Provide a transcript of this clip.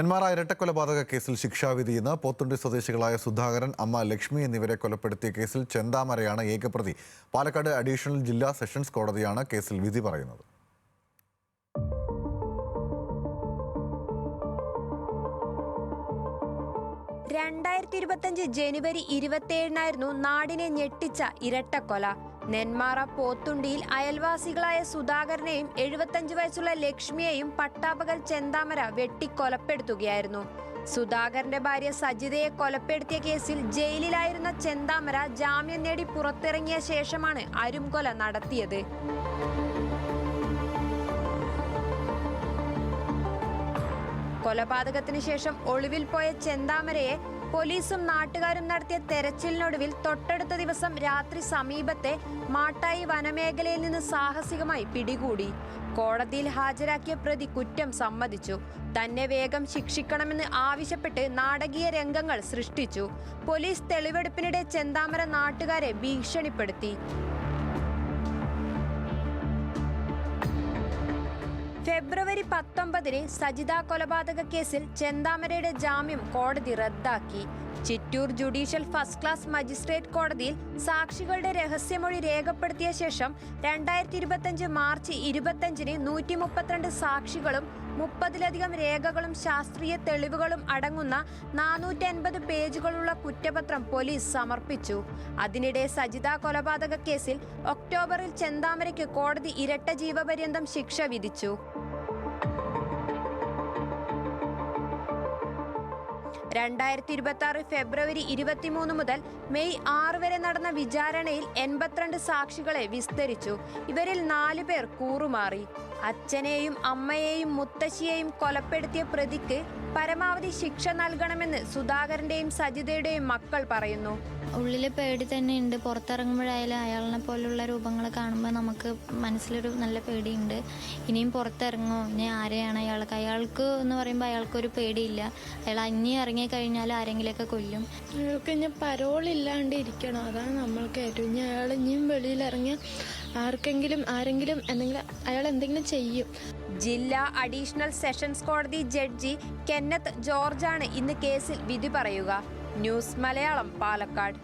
നെന്മാറ ഇരട്ടക്കൊലപാതക കേസിൽ ശിക്ഷാവിധി ഇന്ന്. പോത്തുണ്ടി സ്വദേശികളായ സുധാകരൻ, അമ്മ ലക്ഷ്മി എന്നിവരെ കൊലപ്പെടുത്തിയ കേസിൽ ചെന്താമരയാണ് ഏകപ്രതി. പാലക്കാട് അഡീഷണൽ ജില്ലാ സെഷൻസ് കോടതിയാണ് കേസിൽ വിധി പറയുന്നത്. ജനുവരി 27 നാടിനെ ഞെട്ടിച്ച ഇരട്ടക്കൊല. നെന്മാറ പോത്തുണ്ടിയിൽ അയൽവാസികളായ സുധാകരനെയും 75 വയസ്സുള്ള ലക്ഷ്മിയെയും പട്ടാപ്പകൽ ചെന്താമര വെട്ടിക്കൊലപ്പെടുത്തുകയായിരുന്നു. സുധാകരന്റെ ഭാര്യ സജിതയെ കൊലപ്പെടുത്തിയ കേസിൽ ജയിലിലായിരുന്ന ചെന്താമര ജാമ്യം നേടി പുറത്തിറങ്ങിയ ശേഷമാണ് അരുംകൊല നടത്തിയത്. കൊലപാതകത്തിന് ശേഷം ഒളിവിൽ പോയ ചെന്താമരയെ പോലീസും നാട്ടുകാരും നടത്തിയ തെരച്ചിലിനൊടുവിൽ തൊട്ടടുത്ത ദിവസം രാത്രി സമീപത്തെ മാട്ടായി വനമേഖലയിൽ നിന്ന് സാഹസികമായി പിടികൂടി. കോടതിയിൽ ഹാജരാക്കിയ പ്രതി കുറ്റം സമ്മതിച്ചു. തന്നെ വേഗം ശിക്ഷിക്കണമെന്ന് ആവശ്യപ്പെട്ട് നാടകീയ രംഗങ്ങൾ സൃഷ്ടിച്ചു. പോലീസ് തെളിവെടുപ്പിനിടെ ചെന്താമര നാട്ടുകാരെ ഭീഷണിപ്പെടുത്തി. ഫെബ്രുവരി 19 സജിത കൊലപാതക കേസിൽ ചെന്താമരയുടെ ജാമ്യം കോടതി റദ്ദാക്കി. Chittur judicial first class magistrate കോടതിയിൽ സാക്ഷികളുടെ രഹസ്യമൊഴി രേഖപ്പെടുത്തിയ ശേഷം 2025 മാർച്ച് 25 132 സാക്ഷികളും 30ലധികം രേഖകളും ശാസ്ത്രീയ തെളിവുകളും അടങ്ങുന്ന 450 പേജുകളുള്ള കുറ്റപത്രം പോലീസ് സമർപ്പിച്ചു. അതിനിടെ സജിത കൊലപാതക കേസിൽ ഒക്ടോബറിൽ ചെന്താമരയ്ക്ക് കോടതി ഇരട്ട ജീവപര്യന്തം ശിക്ഷ വിധിച്ചു. 2026 ഫെബ്രുവരി 23 മുതൽ മെയ് 6 വരെ നടന്ന വിചാരണയിൽ 82 സാക്ഷികളെ വിസ്തരിച്ചു. ഇവരിൽ 4 പേർ കൂറുമാറി. അച്ഛനെയും അമ്മയെയും മുത്തശ്ശിയെയും കൊലപ്പെടുത്തിയ പ്രതിക്ക് പരമാവധി ശിക്ഷ നൽകണമെന്ന് സുധാകരന്റെയും സജിതയുടെയും മക്കൾ പറയുന്നു. ഉള്ളിൽ പേടി തന്നെ ഉണ്ട്. പുറത്തിറങ്ങുമ്പോഴായാലും അയാളിനെ പോലുള്ള രൂപങ്ങൾ കാണുമ്പോൾ നമുക്ക് മനസ്സിലൊരു നല്ല പേടിയുണ്ട്. ഇനിയും പുറത്തിറങ്ങുമോ, ഇനി ആരെയാണ് അയാൾക്ക് എന്ന് പറയുമ്പോൾ അയാൾക്കൊരു പേടിയില്ല. അയാൾ ഇനി ഇറങ്ങിക്കഴിഞ്ഞാൽ ആരെങ്കിലുമൊക്കെ കൊല്ലും. അയാൾക്ക് ഇനി പരോളില്ലാണ്ട് ഇരിക്കണം, അതാണ് നമ്മൾക്ക് ഏറ്റവും. ഇനി അയാൾ ഇനിയും വെളിയിലിറങ്ങിയ ആരെങ്കിലും അയാൾ എന്തെങ്കിലും ചെയ്യും. ജില്ലാ അഡീഷണൽ സെഷൻസ് കോടതി ജഡ്ജി കെന്നത്ത് ജോർജാണ് ഇന്ന് കേസിൽ വിധി പറയുക. ന്യൂസ് മലയാളം, പാലക്കാട്.